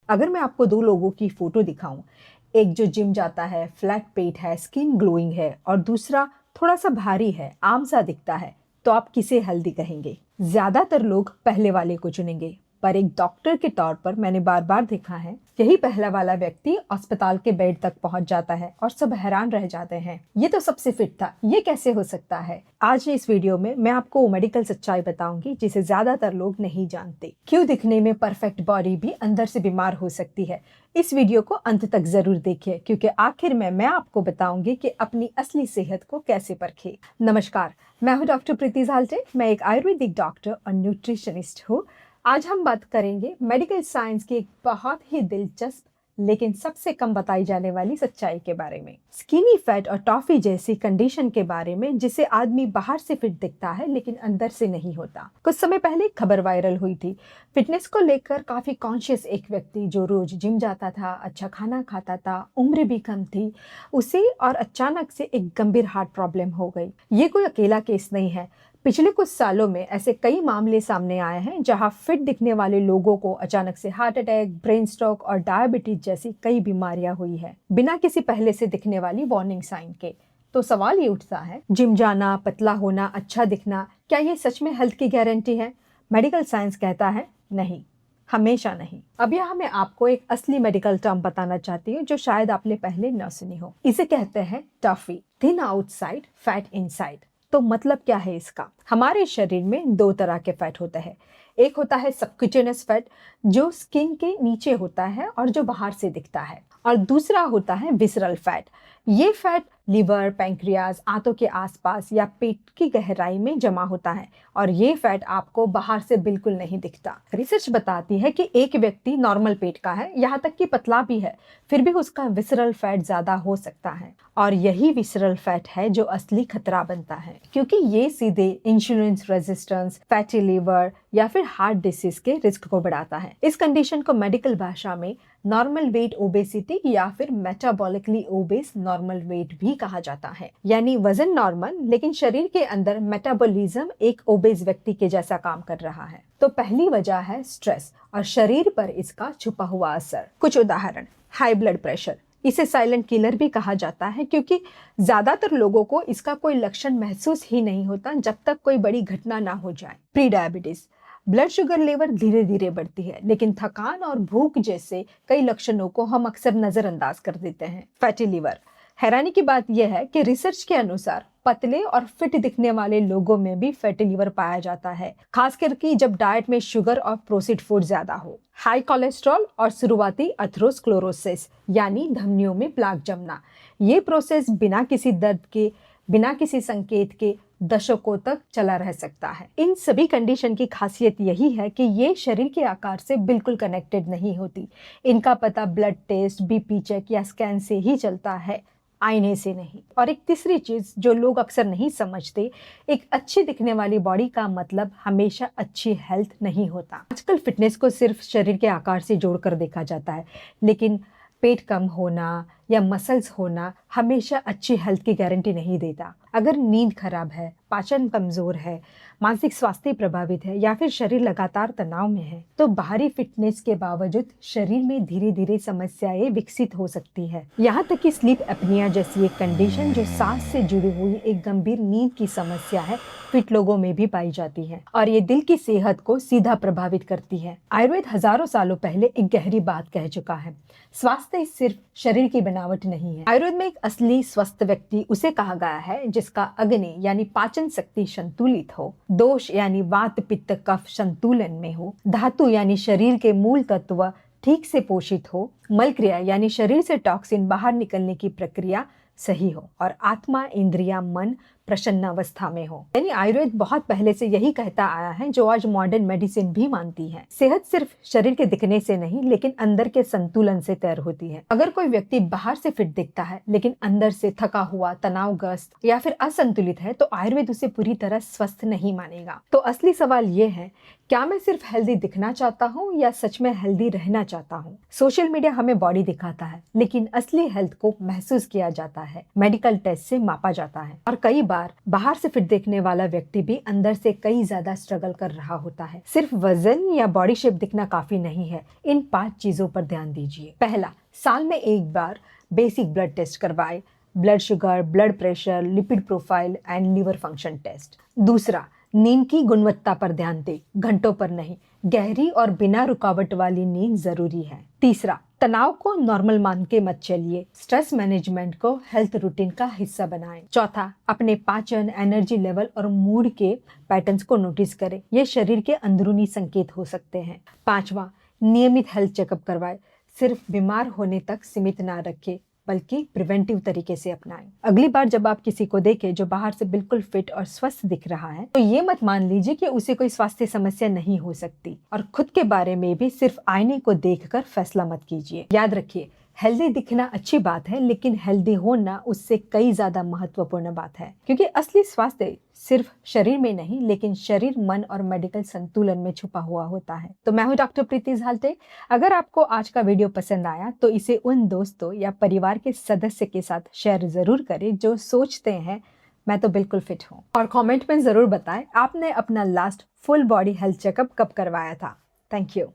अगर मैं आपको दो लोगों की फोटो दिखाऊं, एक जो जिम जाता है, फ्लैट पेट है, स्किन ग्लोइंग है, और दूसरा थोड़ा सा भारी है, आम सा दिखता है, तो आप किसे हेल्दी कहेंगे? ज्यादातर लोग पहले वाले को चुनेंगे, पर एक डॉक्टर के तौर पर मैंने बार बार देखा है यही पहला वाला व्यक्ति अस्पताल के बेड तक पहुंच जाता है और सब हैरान रह जाते हैं, ये तो सबसे फिट था, ये कैसे हो सकता है? आज इस वीडियो में मैं आपको वो मेडिकल सच्चाई बताऊंगी जिसे ज्यादातर लोग नहीं जानते। क्यों दिखने में परफेक्ट बॉडी भी अंदर से बीमार हो सकती है। इस वीडियो को अंत तक जरूर देखिए, क्योंकि आखिर में मैं आपको बताऊंगी कि अपनी असली सेहत को कैसे परखे। नमस्कार, मैं हूँ डॉक्टर प्रीति झालटे। मैं एक आयुर्वेदिक डॉक्टर और न्यूट्रिशनिस्ट हूँ। आज हम बात करेंगे मेडिकल साइंस की एक बहुत ही दिलचस्प लेकिन सबसे कम बताई जाने वाली सच्चाई के बारे में, स्किनी फैट और टॉफी जैसी कंडीशन के बारे में, जिसे आदमी बाहर से फिट दिखता है लेकिन अंदर से नहीं होता। कुछ समय पहले खबर वायरल हुई थी। फिटनेस को लेकर काफी कॉन्शियस एक व्यक्ति जो रोज जिम जाता था, अच्छा खाना खाता था, उम्र भी कम थी, उसे और अचानक से एक गंभीर हार्ट प्रॉब्लम हो गई। ये कोई अकेला केस नहीं है। पिछले कुछ सालों में ऐसे कई मामले सामने आए हैं जहां फिट दिखने वाले लोगों को अचानक से हार्ट अटैक, ब्रेन स्ट्रोक और डायबिटीज जैसी कई बीमारियां हुई है, बिना किसी पहले से दिखने वाली वार्निंग साइन के। तो सवाल ये उठता है, जिम जाना, पतला होना, अच्छा दिखना, क्या ये सच में हेल्थ की गारंटी है? मेडिकल साइंस कहता है नहीं, हमेशा नहीं। अब यहाँ मैं आपको एक असली मेडिकल टर्म बताना चाहती हूँ जो शायद आपने पहले न सुनी हो। इसे कहते हैं TOFI, thin outside, fat inside. तो मतलब क्या है इसका? हमारे शरीर में दो तरह के फैट होते हैं। एक होता है सबक्यूटेनियस फैट, जो स्किन के नीचे होता है और जो बाहर से दिखता है, और दूसरा होता है विसरल फैट। ये फैट लिवर, पैंक्रियाज, आंतों के आसपास या पेट की गहराई में जमा होता है, और ये फैट आपको बाहर से बिल्कुल नहीं दिखता। रिसर्च बताती है कि एक व्यक्ति नॉर्मल पेट का है, यहाँ तक कि पतला भी है, फिर भी उसका विसरल फैट ज्यादा हो सकता है। और यही विसरल फैट है जो असली खतरा बनता है, क्योंकि ये सीधे इंसुलिन रेजिस्टेंस, फैटी लिवर या फिर हार्ट डिसीज के रिस्क को बढ़ाता है। इस कंडीशन को मेडिकल भाषा में नॉर्मल वेट ओबेसिटी या फिर मेटाबॉलिकली ओबेस नॉर्मल वेट भी कहा जाता है। यानी वजन नॉर्मल, लेकिन शरीर के अंदर मेटाबॉलिज्म एक ओबेस व्यक्ति के जैसा काम कर रहा है। तो पहली वजह है स्ट्रेस और शरीर पर इसका छुपा हुआ असर। कुछ उदाहरण, हाई ब्लड प्रेशर, इसे साइलेंट किलर भी कहा जाता है, क्योंकि ज्यादातर लोगों को इसका कोई लक्षण महसूस ही नहीं होता जब तक कोई बड़ी घटना ना हो जाए। Pre diabetes, blood sugar level धीरे धीरे बढ़ती है, लेकिन थकान और भूख जैसे कई लक्षणों को हम अक्सर नजरअंदाज कर देते हैं। फैटी लिवर, हैरानी की बात यह है कि रिसर्च के अनुसार पतले और फिट दिखने वाले लोगों में भी फैटी लिवर पाया जाता है, खासकर कि जब डाइट में शुगर और प्रोसेस्ड फूड ज्यादा हो। हाई कोलेस्ट्रॉल और शुरुआती अथेरोस्क्लेरोसिस यानी धमनियों में प्लाक जमना, ये प्रोसेस बिना किसी दर्द के, बिना किसी संकेत के दशकों तक चला रह सकता है। इन सभी कंडीशन की खासियत यही है कि ये शरीर के आकार से बिल्कुल कनेक्टेड नहीं होती। इनका पता ब्लड टेस्ट, बीपी चेक या स्कैन से ही चलता है, आईने से नहीं। और एक तीसरी चीज जो लोग अक्सर नहीं समझते, एक अच्छी दिखने वाली बॉडी का मतलब हमेशा अच्छी हेल्थ नहीं होता। आजकल फिटनेस को सिर्फ शरीर के आकार से जोड़कर देखा जाता है, लेकिन पेट कम होना या मसल्स होना हमेशा अच्छी हेल्थ की गारंटी नहीं देता। अगर नींद खराब है, पाचन कमजोर है, मानसिक स्वास्थ्य प्रभावित है या फिर शरीर लगातार तनाव में है, तो बाहरी फिटनेस के बावजूद शरीर में धीरे धीरे समस्याएं विकसित हो सकती है। यहाँ तक कि स्लीप एपनिया जैसी एक कंडीशन जो सांस से जुड़ी हुई एक गंभीर नींद की समस्या है, फिट लोगों में भी पाई जाती है, और ये दिल की सेहत को सीधा प्रभावित करती है। आयुर्वेद हजारों सालों पहले एक गहरी बात कह चुका है, स्वास्थ्य सिर्फ शरीर की बनावट नहीं है। आयुर्वेद में एक असली स्वस्थ व्यक्ति उसे कहा गया है जिसका अग्नि यानी पाचन शक्ति संतुलित हो, दोष यानी वात पित्त कफ संतुलन में हो, धातु यानी शरीर के मूल तत्व ठीक से पोषित हो, मल क्रिया यानी शरीर से टॉक्सिन बाहर निकलने की प्रक्रिया सही हो, और आत्मा, इंद्रिया, मन प्रसन्न अवस्था में हो। यानी आयुर्वेद बहुत पहले से यही कहता आया है, जो आज मॉडर्न मेडिसिन भी मानती है। सेहत सिर्फ शरीर के दिखने से नहीं, लेकिन अंदर के संतुलन से तय होती है। अगर कोई व्यक्ति बाहर से फिट दिखता है लेकिन अंदर से थका हुआ, तनावग्रस्त या फिर असंतुलित है, तो आयुर्वेद उसे पूरी तरह स्वस्थ नहीं मानेगा। तो असली सवाल ये है क्या मैं सिर्फ हेल्दी दिखना चाहता हूँ या सच में हेल्दी रहना चाहता हूँ? सोशल मीडिया हमें बॉडी दिखाता है, लेकिन असली हेल्थ को महसूस किया जाता है, मेडिकल टेस्ट से मापा जाता है। और कई बार बाहर से फिट देखने वाला व्यक्ति भी अंदर से कई ज्यादा स्ट्रगल कर रहा होता है। सिर्फ वजन या बॉडी शेप दिखना काफी नहीं है। इन 5 चीजों पर ध्यान दीजिए। पहला, साल में एक बार बेसिक ब्लड टेस्ट करवाए, blood sugar, blood pressure, lipid profile and liver function test. दूसरा, नींद की गुणवत्ता पर ध्यान दें, घंटों पर नहीं। गहरी और बिना रुकावट वाली नींद जरूरी है। तीसरा, तनाव को नॉर्मल मान के मत चलिए, स्ट्रेस मैनेजमेंट को हेल्थ रूटीन का हिस्सा बनाएं। चौथा, अपने पाचन, एनर्जी लेवल और मूड के पैटर्न्स को नोटिस करें, ये शरीर के अंदरूनी संकेत हो सकते हैं। पांचवा, नियमित हेल्थ चेकअप करवाएं, सिर्फ बीमार होने तक सीमित ना रखें, बल्कि प्रिवेंटिव तरीके से अपनाएं। अगली बार जब आप किसी को देखें जो बाहर से बिल्कुल फिट और स्वस्थ दिख रहा है, तो ये मत मान लीजिए कि उसे कोई स्वास्थ्य समस्या नहीं हो सकती। और खुद के बारे में भी सिर्फ आईने को देखकर फैसला मत कीजिए। याद रखिए, हेल्दी दिखना अच्छी बात है, लेकिन हेल्दी होना उससे कई ज्यादा महत्वपूर्ण बात है, क्योंकि असली स्वास्थ्य सिर्फ शरीर में नहीं, लेकिन शरीर, मन और मेडिकल संतुलन में छुपा हुआ होता है। तो मैं हूँ डॉक्टर प्रीति झालटे। अगर आपको आज का वीडियो पसंद आया तो इसे उन दोस्तों या परिवार के सदस्य के साथ शेयर जरूर करें जो सोचते हैं मैं तो बिल्कुल फिट हूँ। और कमेंट में जरूर बताएं आपने अपना last full body health checkup कब करवाया था। Thank you.